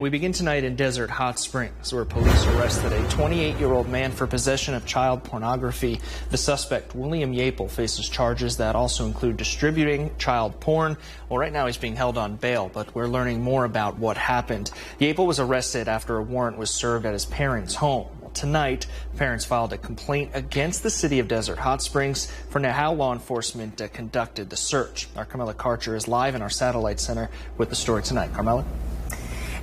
We begin tonight in Desert Hot Springs, where police arrested a 28-year-old man for possession of child pornography. The suspect, William Yapel, faces charges that also include distributing child porn. Well, right now he's being held on bail, but we're learning more about what happened. Yapel was arrested after a warrant was served at his parents' home. Tonight, parents filed a complaint against the city of Desert Hot Springs for how law enforcement conducted the search. Our Carmela Karcher is live in our satellite center with the story tonight. Carmela?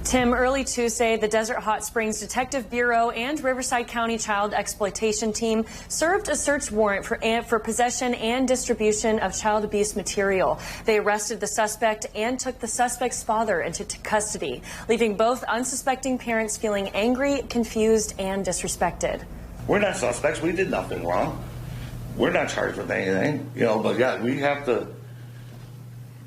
Tim, early Tuesday, the Desert Hot Springs Detective Bureau and Riverside County Child Exploitation Team served a search warrant for possession and distribution of child abuse material. They arrested the suspect and took the suspect's father into custody, leaving both unsuspecting parents feeling angry, confused, and disrespected. We're not suspects. We did nothing wrong. We're not charged with anything, but yeah, we have to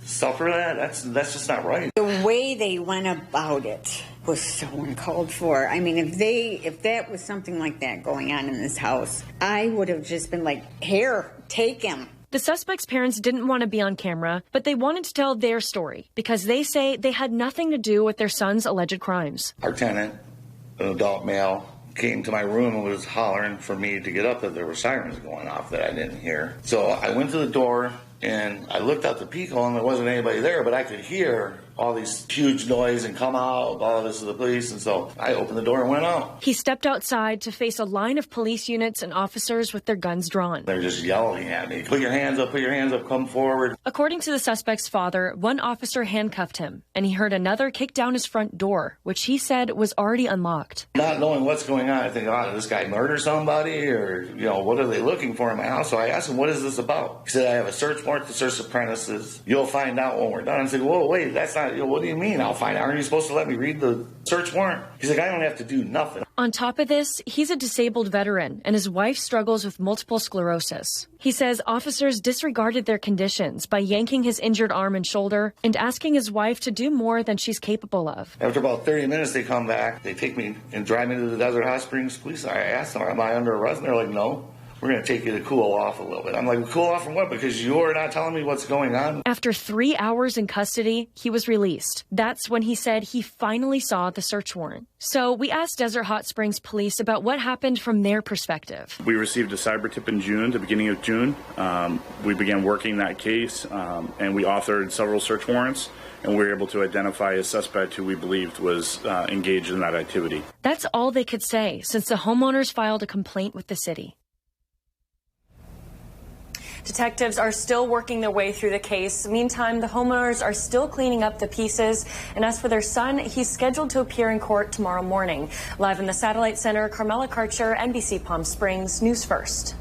suffer that. That's just not right. The way they went about it was so uncalled for. I mean, if that was something like that going on in this house, I would have just been like, here, take him. The suspect's parents didn't want to be on camera, but they wanted to tell their story because they say they had nothing to do with their son's alleged crimes. Our tenant, an adult male, came to my room and was hollering for me to get up, that there were sirens going off that I didn't hear. So I went to the door and I looked out the peek hole and there wasn't anybody there, but I could hear all these huge noise and come out, all of this is the police, and so I opened the door and went out. He stepped outside to face a line of police units and officers with their guns drawn. They're just yelling at me, put your hands up, come forward. According to the suspect's father, one officer handcuffed him, and he heard another kick down his front door, which he said was already unlocked. Not knowing what's going on, I think, did this guy murder somebody, or, what are they looking for in my house? So I asked him, what is this about? He said, I have a search warrant to search the premises. You'll find out when we're done. I said, whoa, wait, that's not, what do you mean I'll find out? Aren't you supposed to let me read the search warrant? He's like, I don't have to do nothing. On top of this, he's a disabled veteran, and his wife struggles with multiple sclerosis. He says officers disregarded their conditions by yanking his injured arm and shoulder and asking his wife to do more than she's capable of. After about 30 minutes, they come back. They take me and drive me to the Desert Hot Springs police. I asked them, am I under arrest? And they're like, no. We're going to take you to cool off a little bit. I'm like, cool off from what? Because you're not telling me what's going on. After 3 hours in custody, he was released. That's when he said he finally saw the search warrant. So we asked Desert Hot Springs police about what happened from their perspective. We received a cyber tip in June, the beginning of June. We began working that case, and we authored several search warrants. And we were able to identify a suspect who we believed was engaged in that activity. That's all they could say since the homeowners filed a complaint with the city. Detectives are still working their way through the case. Meantime, the homeowners are still cleaning up the pieces. And as for their son, he's scheduled to appear in court tomorrow morning. Live in the Satellite Center, Carmela Karcher, NBC Palm Springs, News First.